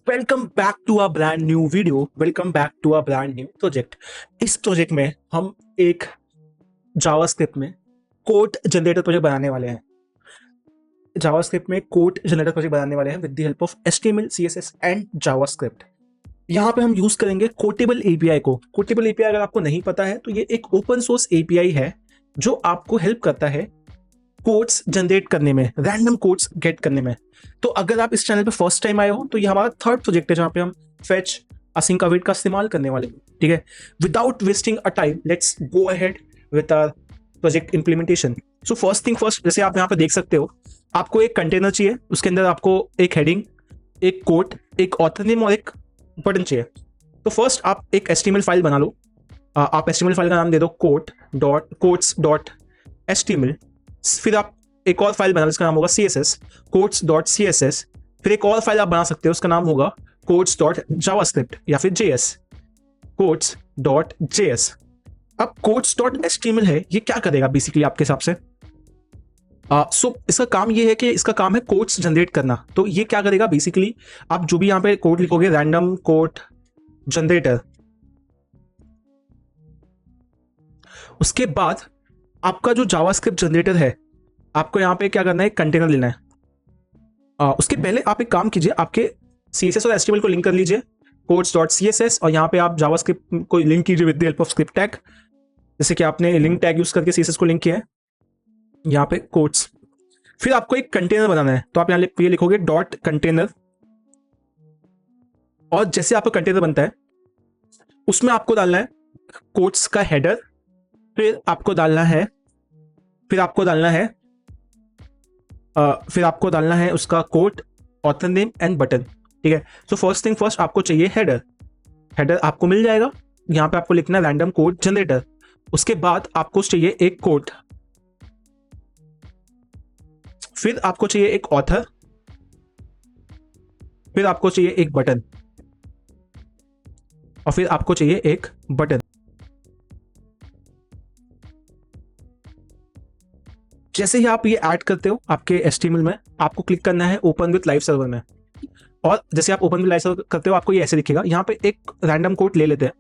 Welcome back to a brand new video. Welcome back to a brand new project. इस project में हम एक JavaScript में code generator project बनाने वाले हैं। जावास्क्रिप्ट में कोड जनरेटर प्रोजेक्ट बनाने वाले हैं with the help of HTML, CSS and JavaScript. यहाँ पे हम यूज करेंगे कोटेबल एपीआई को। कोटेबल एपीआई अगर आपको नहीं पता है तो ये एक ओपन सोर्स एपीआई है जो आपको हेल्प करता है कोड्स जनरेट करने में, रैंडम कोड्स गेट करने में। तो अगर आप इस चैनल पे फर्स्ट टाइम आए हो तो ये हमारा थर्ड प्रोजेक्ट है जहाँ पे हम फेच, असिंक अवेट का इस्तेमाल करने वाले हैं। ठीक है, without wasting a time let's go ahead with our project implementation. So first thing first, जैसे आप यहाँ पे देख सकते हो, आपको एक कंटेनर चाहिए, उसके अंदर आपको एक हेडिंग, एक कोड, एक ऑथर नेम और एक बटन चाहिए। तो फर्स्ट आप एक HTML फाइल बना लो। आप HTML फाइल का नाम दे दो codes.html। फिर आप एक और फाइल बना लो, इसका नाम होगा CSS, codes.css। फिर एक और फाइल आप बना सकते हो, उसका नाम होगा codes.javascript या फिर JS, codes.js। अब codes.html है, ये क्या करेगा बेसिकली आपके हिसाब से? सो इसका काम ये है कि इसका काम है कोड्स जनरेट करना। तो ये क्या करेगा बेसिकली, आप जो भी यहाँ पे कोड लिखोगे, रैंडम कोड जनरेटर, उसके बाद आपका जो जावास्क्रिप्ट जनरेटर है, आपको यहाँ पे क्या करना है, कंटेनर लेना है। उसके पहले आप एक काम कीजिए, आपके CSS और HTML को लिंक कर लीजिए, codes.css, और यहाँ पे आप जावास्क्रिप्ट को लिंक कीजिए with the help of script tag. जैसे कि आपने लिंक टैग यूज करके CSS को लिंक किया है यहाँ पे कोड्स। फिर आपको एक कंटेनर बनाना है, तो आप यहाँ ये लिखोगे डॉट कंटेनर, और जैसे आपका कंटेनर बनता है उसमें आपको डालना है कोड्स का हेडर, फिर आपको डालना है उसका code, author name and button. ठीक है, सो फर्स्ट थिंग फर्स्ट आपको चाहिए हेडर आपको मिल जाएगा। यहाँ पे आपको लिखना है रैंडम कोड जनरेटर। उसके बाद आपको चाहिए एक कोड, फिर आपको चाहिए एक ऑथर, फिर आपको चाहिए एक बटन, और फिर आपको चाहिए एक बटन। जैसे ही आप ये ऐड करते हो आपके HTML में, आपको क्लिक करना है ओपन विथ लाइव सर्वर में, और जैसे आप ओपन विथ लाइव सर्वर करते हो आपको ये ऐसे दिखेगा। यहाँ पे एक रैंडम कोड ले लेते हैं।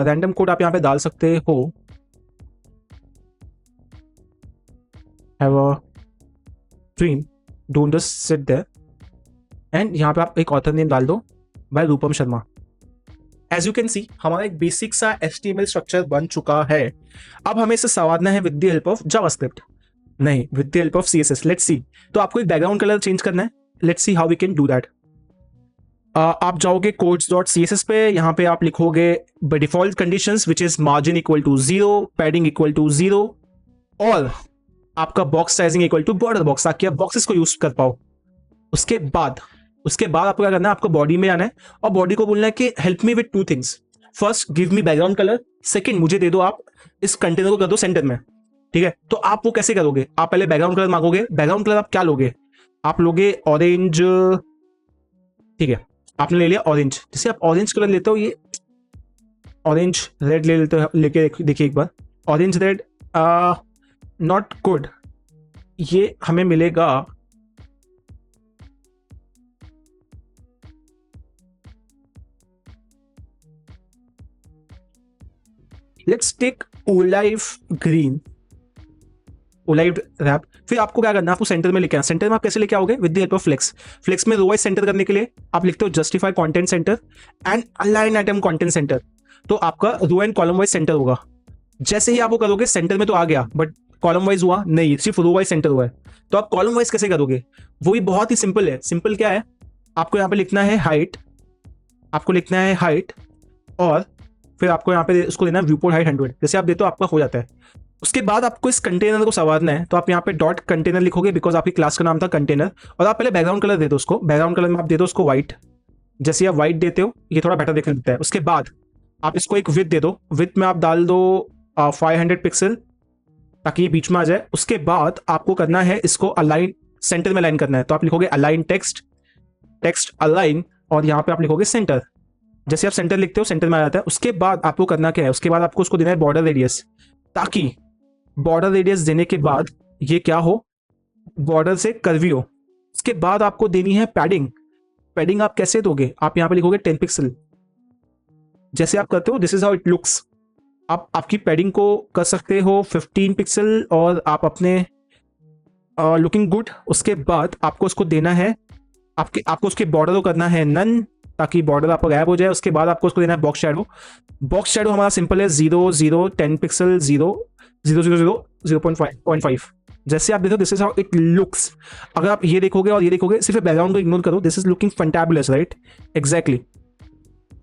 रैंडम कोड आप यहाँ पे डाल सकते हो, have a dream, don't just sit there, and यहाँ पे आप एक ऑथर नेम डाल दो, by Rupam Sharma. As you can see हमारा एक बेसिक सा HTML स्ट्रक्चर बन चुका है। अब हमें इसे संवारना है with the help of JavaScript, नहीं with the help of CSS। Let's see. तो आपको एक बैकग्राउंड कलर चेंज करना है। Let's see how we can do that. आप जाओगे codes.css पे, यहाँ पे आप लिखोगे by default conditions which is margin equal to 0, padding equal to 0, और आपका box sizing equal to border box, ताकि आप बॉक्सेस को यूज कर पाओ। उसके बाद आपको क्या करना है, आपको बॉडी में आना है और बॉडी को बोलना है कि help me with two things. First give me background colour, second मुझे दे दो आप इस कंटेनर को कर दो सेंटर में। ठीक है, तो आप वो कैसे करोगे? आप पहले बैकग्राउंड कलर मांगोगे। बैकग्राउंड कलर आप क्या लोगे? आप लोगे ऑरेंज। ठीक है, आपने ले लिया ऑरेंज। जैसे आप ऑरेंज कलर लेते हो, ये ऑरेंज रेड ले लेते हो, लेके देखिए एक बार, ऑरेंज रेड नॉट गुड। ये हमें मिलेगा लेट्स टेक ओलाइव ग्रीन, ओलाइव रैप। फिर आपको क्या करना है, आपको सेंटर में लेके आना। सेंटर में आप कैसे लेके आओगे? With the help of flex में रो वाइज सेंटर करने के लिए आप लिखते हो justify content center and align item content center. तो आपका row and column wise center होगा। जैसे ही आप वो करोगे, सेंटर में तो आ गया बट कॉलम वाइज हुआ नहीं, सिर्फ रो वाइज सेंटर हुआ है। तो आप कॉलम वाइज कैसे करोगे? वो भी बहुत ही सिंपल है। सिंपल क्या है, आपको यहाँ पे लिखना है हाइट, और फिर आपको यहाँ पे उसको देना है व्यूपोर्ट हाइट 100। जैसे आप देते हो आपका हो जाता है। उसके बाद आपको इस कंटेनर को संवारना है, तो आप यहाँ पे डॉट कंटेनर लिखोगे बिकॉज आपकी क्लास का नाम था कंटेनर, और आप पहले बैकग्राउंड कलर दे दो उसको। बैकग्राउंड कलर में आप दे दो उसको व्हाइट। जैसे आप व्हाइट देते हो ये थोड़ा बेटर देखने देता है। उसके बाद आप इसको एक विड्थ दे दो। विड्थ में आप डाल दो 500 पिक्सल, ताकि ये बीच में आ जाए। उसके बाद आपको करना है इसको अलाइन, सेंटर में अलाइन करना है। तो आप लिखोगे अलाइन टेक्स्ट अलाइन, और यहाँ पे आप लिखोगे सेंटर। जैसे आप सेंटर लिखते हो सेंटर में आ जाता है। उसके बाद आपको करना क्या है, उसके बाद आपको उसको देना है बॉर्डर रेडियस, ताकि बॉर्डर रेडियस देने के बाद ये क्या हो, बॉर्डर से कर्वी हो। उसके बाद आपको देनी है पैडिंग। पैडिंग आप कैसे दोगे, आप यहाँ पे लिखोगे 10 पिक्सल। जैसे आप करते हो this is how it looks. आप आपकी पैडिंग को कर सकते हो 15 पिक्सल और आप अपने लुकिंग गुड। उसके बाद आपको उसको देना है, आपको उसके बॉर्डर को करना है नन, ताकि बॉर्डर आपका गायब हो जाए। उसके बाद आपको उसको देना है बॉक्स शैडो। बॉक्स शैडो हमारा सिंपल है 0 0 10 पिक्सल 0 0 0 0 0.5। जैसे आप देखो this is how it looks. अगर आप ये देखोगे और ये देखोगे, सिर्फ बैकग्राउंड को इग्नोर करो, this is looking fantabulous, right? Exactly.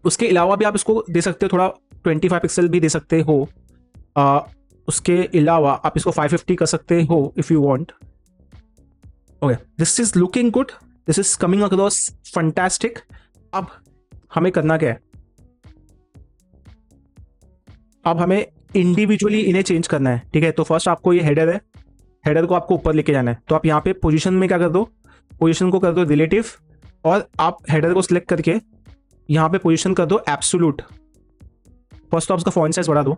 उसके अलावा भी आप इसको दे सकते हो, थोड़ा 25 पिक्सल भी दे सकते हो। उसके अलावा आप इसको 550 कर सकते हो if you want. Okay, this is looking good, this is coming across fantastic. अब हमें करना क्या है, अब हमें इंडिविजुअली इन्हें चेंज करना है, ठीक है? तो फर्स्ट आपको ये हेडर है, हेडर को आपको ऊपर लेके जाना है। तो आप यहाँ पे पोजीशन में क्या कर दो, पोजीशन को कर दो रिलेटिव, और आप हेडर को सिलेक्ट करके यहाँ पे पोजीशन कर दो एब्सोल्यूट। फर्स्ट तो आप उसका फॉन्ट साइज बढ़ा दो,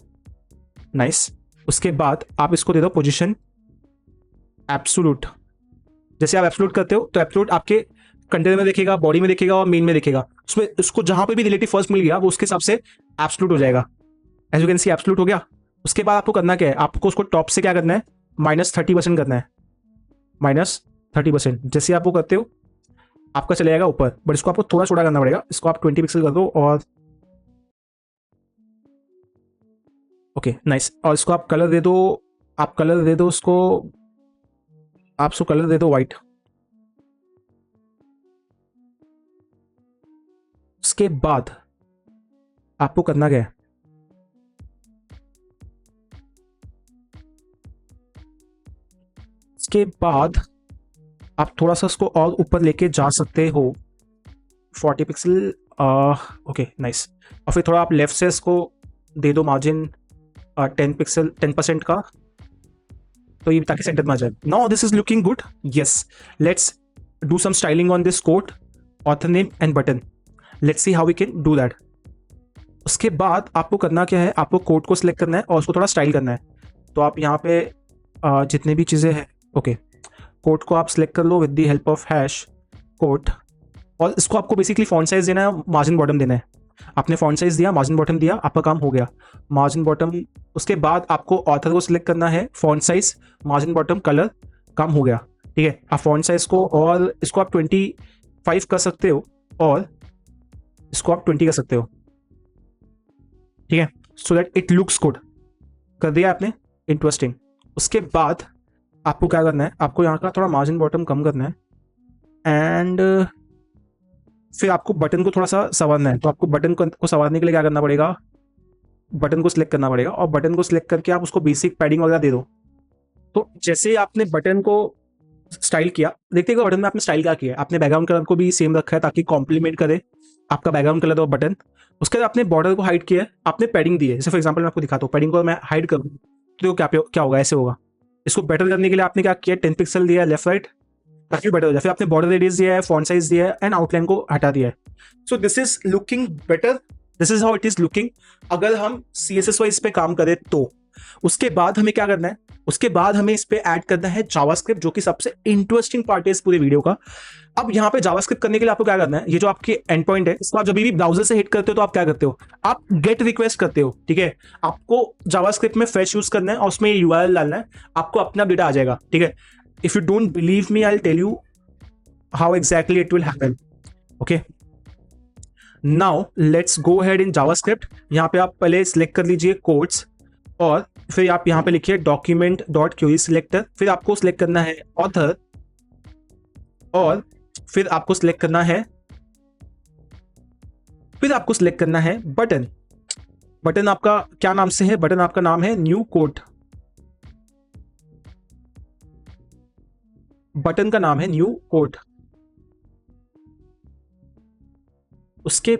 नाइस। उसके बाद आप इसको दे दो पोजीशन एब्सोल्यूट। जैसे आप एब्सोल्यूट करते हो तो एब्सोल्यूट आपके कंटेनर में देखेगा, बॉडी में देखेगा और मेन में देखेगा। उसमें उसको जहां पे भी रिलेटिव फर्स्ट मिल गया वो उसके हिसाब से एब्सोल्यूट हो जाएगा। As you can see absolute हो गया। उसके बाद आपको करना क्या है, आपको उसको टॉप से क्या करना है, -30% करना है, -30%। जैसे आप वो करते हो आपका चले जाएगा ऊपर, बट इसको आपको थोड़ा छोटा करना पड़ेगा। इसको आप 20 पिक्सल कर दो और ओके नाइस। और इसको आप कलर दे दो, आप कलर दे दो उसको, आप उसको कलर दे दो वाइट। उसके बाद आपको करना क्या है, इसके बाद आप थोड़ा सा उसको और ऊपर लेके जा सकते हो 40 पिक्सल। Okay nice. और फिर थोड़ा आप लेफ्ट से इसको दे दो मार्जिन 10 पिक्सल 10% का, तो ये ताकि सेंटर में आ जाए। Now this is looking good. Yes, let's do some styling on this quote, author name and button. Let's see how we can do that. उसके बाद आपको करना क्या है, आपको कोट को सिलेक्ट करना है और उसको थोड़ा स्टाइल करना है। तो आप यहाँ पे जितने भी चीज़ें हैं, ओके, कोट को आप सिलेक्ट कर लो with the help of hash quote, और इसको आपको बेसिकली फॉन्ट साइज देना है, मार्जिन बॉटम देना है। आपने फॉन्ट साइज दिया, मार्जिन बॉटम दिया, आपका काम हो गया। मार्जिन बॉटम, उसके बाद आपको ऑथर को सिलेक्ट करना है, font size, margin bottom, colour, काम हो गया। ठीक है, आप फॉन्ट साइज को और इसको आप 25 कर सकते हो और इसको आप 20 कर सकते हो, ठीक है, so that it looks good. कर दिया आपने, इंटरेस्टिंग। उसके बाद आपको क्या करना है, आपको यहाँ का थोड़ा मार्जिन बॉटम कम करना है एंड फिर आपको बटन को थोड़ा सा संवारना है। तो आपको बटन को संवारने के लिए क्या करना पड़ेगा, बटन को सिलेक्ट करना पड़ेगा और बटन को सिलेक्ट करके आप उसको बेसिक पैडिंग वगैरह दे दो। तो जैसे आपने बटन को स्टाइल किया, देखते हैं बटन में आपने स्टाइल क्या किया है। आपने बैकग्राउंड कलर को भी सेम रखा है ताकि कॉम्प्लीमेंट करे आपका बैकग्राउंड कलर और बटन। उसके बाद आपने बॉर्डर को हाइड किया है, आपने पैडिंग दी है। जैसे फॉर एग्जांपल मैं आपको दिखाता हूँ, पैडिंग को मैं हाइड करूँ तो क्या होगा, ऐसे होगा। इसको बेटर करने के लिए आपने क्या किया, 10 पिक्सल दिया है लेफ्ट राइट ताकि बेटर हो जाए। फिर आपने बॉर्डर रेडियस दिया है, फॉन्ट साइज दिया है एंड आउटलाइन को हटा दिया है। So this is looking better, this is how it is looking. अगर हम CSS वाइज पे काम करें तो उसके बाद हमें क्या करना है, उसके बाद हमें इस पे ऐड करना है जावास्क्रिप्ट, जो कि सबसे इंटरेस्टिंग पार्ट है इस पूरे वीडियो का। अब यहाँ पे जावास्क्रिप्ट करने के लिए आपको क्या करना है, ये जो आपके एंड पॉइंट है इसको आप जब भी ब्राउजर से हिट करते हो तो आप क्या करते हो, आप गेट रिक्वेस्ट करते हो। ठीक है, आपको जावास्क्रिप्ट में फ्रेश यूज करना है और उसमें URL डालना है, आपको अपना डेटा आ जाएगा। ठीक है, if you don't believe me I will tell you how exactly it will happen. Okay, now let's go ahead in JavaScript. यहाँ पे आप पहले सिलेक्ट कर लीजिए कोड्स और फिर आप यहाँ पे लिखिए डॉक्यूमेंट डॉट क्वेरी सिलेक्टर। फिर आपको सिलेक्ट करना है ऑथर और फिर आपको सिलेक्ट करना है, फिर आपको सिलेक्ट करना है बटन। बटन आपका क्या नाम से है, बटन आपका नाम है न्यू कोड, बटन का नाम है न्यू कोड। उसके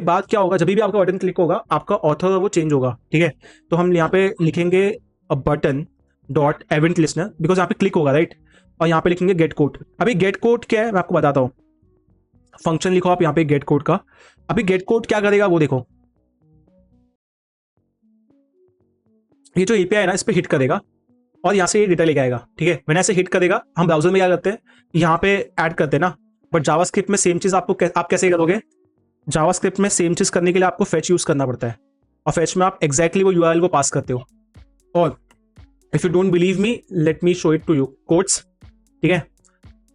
बाद क्या होगा, जब भी आपका बटन क्लिक होगा आपका ऑथर वो चेंज होगा। ठीक है, तो हम यहाँ पे लिखेंगे button dot event listener, because यहाँ पे क्लिक होगा राइट, और यहाँ पे लिखेंगे गेट कोड। अभी गेट कोड क्या है मैं आपको बताता हूँ, फंक्शन लिखो आप यहाँ पे गेट कोड का। अभी गेट कोड क्या करेगा वो देखो, ये जो API है ना इस पे हिट करेगा और यहाँ से ये डेटा लेके आएगा। ठीक है, मैंने ऐसे हिट करेगा, हम ब्राउजर में क्या करते हैं, यहाँ पे ऐड करते हैं ना, बट जावास्क्रिप्ट में सेम चीज आप कैसे करोगे? जावास्क्रिप्ट में सेम चीज करने के लिए आपको फेच यूज करना पड़ता है, और फेच में आप एग्जैक्टली वो यूआरएल को पास करते हो। और if you don't believe me, let me show it to you codes. ठीक है,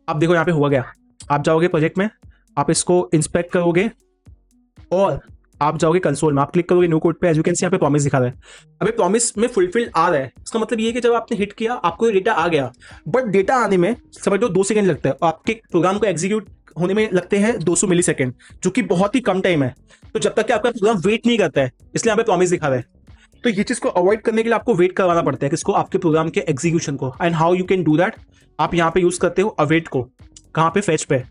आप देखो यहाँ पे हुआ गया। आप जाओगे प्रोजेक्ट में, आप इसको इंस्पेक्ट करोगे और आप जाओगे कंसोल में, आप क्लिक करोगे न्यू कोड पे। एज यू कैन सी यहाँ पे प्रॉमिस दिखा रहा है। अभी प्रॉमिस में फुलफिल्ड आ रहा है, इसका मतलब ये है कि जब आपने हिट किया आपको डेटा आ गया, बट डेटा आने में समझ लो 2 सेकंड लगता है, और आपके प्रोग्राम को एग्जीक्यूट होने में लगते हैं 200 मिली सेकेंड, जो कि बहुत ही कम टाइम है। तो जब तक कि आपका प्रोग्राम वेट नहीं करता है, इसलिए यहाँ पे प्रॉमिस दिखा रहा है। तो ये चीज को अवॉइड करने के लिए आपको वेट करवाना पड़ता है, किसको? आपके प्रोग्राम के एग्जीक्यूशन को। And how you can do that? आप यहाँ पे यूज करते हो अवेट को। कहाँ पे? फेच पे।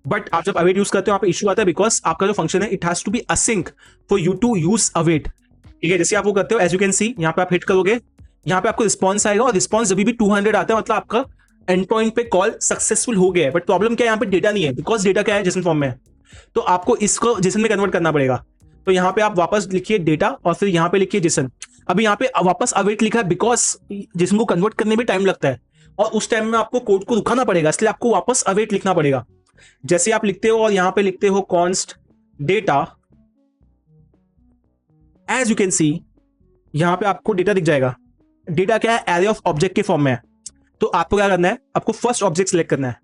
बट आप जब अवेट यूज करते हो यहाँ पे इशू आता है, बिकॉज आपका जो फंक्शन है it has to be async for you to use await. ठीक है, जैसे आप वो करते हो, एज यू कैन सी यहाँ पे आप हिट करोगे, यहाँ पे आपको रिस्पॉन्स आएगा, और रिस्पॉन्स जब भी 200 आता है मतलब आपका एंड पॉइंट पे कॉल सक्सेसफुल हो गया है। बट प्रॉब्लम क्या है, यहाँ पे डेटा नहीं है, बिकॉज डेटा क्या है? जेसन फॉर्म में है। तो आपको इसको जेसन में कन्वर्ट करना पड़ेगा। तो यहाँ पे आप वापस लिखिए डेटा, और फिर यहाँ पे लिखिए जेसन। अभी यहाँ पे वापस अवेट लिखा है, बिकॉज जेसन को कन्वर्ट करने में टाइम लगता है, और उस टाइम में आपको कोड को रुकाना पड़ेगा, इसलिए आपको वापस अवेट लिखना पड़ेगा। जैसे आप लिखते हो और यहां पे लिखते हो const data, as you can see यहां पे आपको डेटा दिख जाएगा। डेटा क्या है? एरे ऑफ ऑब्जेक्ट के फॉर्म में है। तो आपको क्या करना है? आपको फर्स्ट ऑब्जेक्ट सिलेक्ट करना है।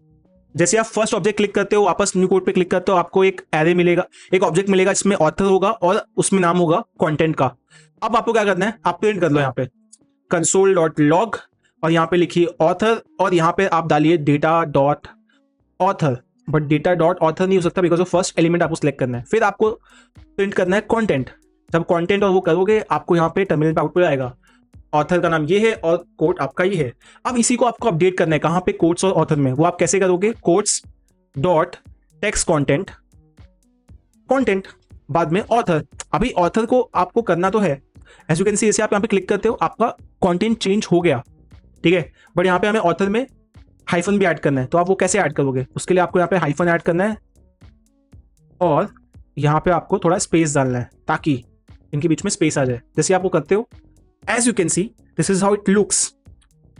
जैसे आप फर्स्ट ऑब्जेक्ट क्लिक करते हो, वापस न्यू कोड पे क्लिक करते हो, आपको एक एरे मिलेगा, एक ऑब्जेक्ट मिलेगा जिसमें ऑथर होगा और उसमें नाम होगा कंटेंट का। अब आपको क्या करना है? आप प्रिंट कर लो यहाँ पे कंसोल डॉट लॉग, और यहाँ पे लिखिए ऑथर, और यहाँ पे आप डालिए data dot author. But data dot author नहीं हो सकता, बिकॉज फर्स्ट एलिमेंट आपको सिलेक्ट करना है। फिर आपको प्रिंट करना है कंटेंट। जब कंटेंट और वो करोगे, आपको यहाँ पे टर्मिनल पे आउटपुट आएगा, ऑथर का नाम ये है और कोड आपका ये है। अब इसी को आपको अपडेट करना है, कहाँ पे? कोड्स और ऑथर में। वो आप कैसे करोगे? Codes dot text content, content बाद में ऑथर। अभी ऑथर को आपको करना तो है, एज यू कैन सी जैसे आप यहाँ पे क्लिक करते हो आपका कंटेंट चेंज हो गया। ठीक है, बट यहाँ पे हमें ऑथर में हाइफन भी ऐड करना है। तो आप वो कैसे ऐड करोगे? उसके लिए आपको यहाँ पे हाइफन ऐड करना है, और यहाँ पे आपको थोड़ा स्पेस डालना है ताकि इनके बीच में स्पेस आ जाए। जैसे आप वो करते हो, as you can see this is how it looks.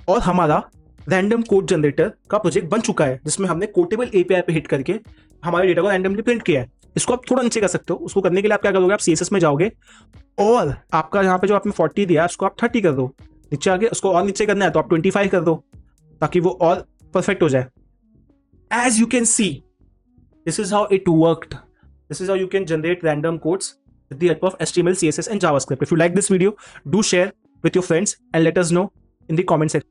और हमारा रैंडम कोड जनरेटर का प्रोजेक्ट बन चुका है, जिसमें हमने कोटेबल एपीआई पे हिट करके हमारे डेटा को रैंडमली प्रिंट किया है। इसको आप थोड़ा नीचे कर सकते हो। उसको करने के लिए आप क्या करोगे? आप सीएसएस में जाओगे, और आपका यहाँ पे जो आपने 40 दिया उसको आप 30 कर दो। नीचे आगे उसको और नीचे करना है तो आप 25 कर दो, ताकि वो और परफेक्ट हो जाए। As you can see, this is how it worked. This is how you can generate random codes with the help of HTML, CSS, and JavaScript. If you like this video, do share with your friends and let us know in the comment section.